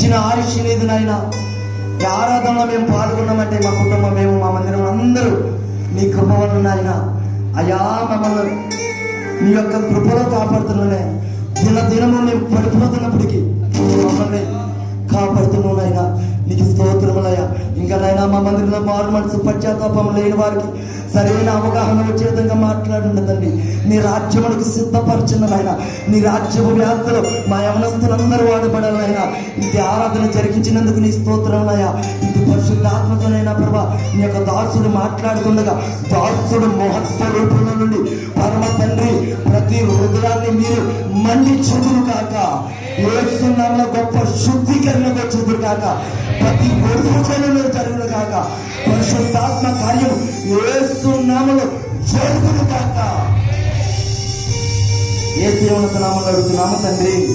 చచ్చిన ఆయుష్ లేదు నాయన. ఈ ఆరాధనలో మేము పాల్గొన్నామంటే మా కుటుంబం, మేము, మా మందిరం అందరూ నీ కృప వల్ల నాయన. అయ్యా మమ్మల్ని నీ యొక్క కృపలో కాపాడుతున్నానే. దినము మేము పడిపోతున్నప్పటికీ మమ్మల్ని కాపాడుతున్నావు నాయన. నీకు స్తోత్రములయ్యా. ఇంకా నాయన మా మందిరంలో మారు మనసు పశ్చాత్తాపం లేని వారికి సరైన అవగాహన వచ్చే విధంగా మాట్లాడుండదండి. నీ రాజ్యములకు సిద్ధపరచిన నాయన. నీ రాజ్యము వ్యాప్తిలో మా యవనస్తులందరూ వాడబడాలైనా. ఇది ఆరాధన జరిగించినందుకు నీ స్తోత్రములయ్యా. ఇది పరిశుద్ధాత్మతోనైనా ప్రభా నీ యొక్క దాసుడు మాట్లాడుతుండగా దాసుడు మోహస్వరూపంలో నుండి పరమ తండ్రి ప్రతి హృదయాన్ని మీరు మండించుదురు కాక. యేసు నామములో గొప్ప శుద్ధీకరణకు వచ్చుదురు కాక. ప్రతి విభజనలో జరుగును కాక. పరిశుద్ధాత్మ కార్యం యేసు నామములో జరుగును కాక. యేసు నామములో అడుగుతున్నాము తండ్రి.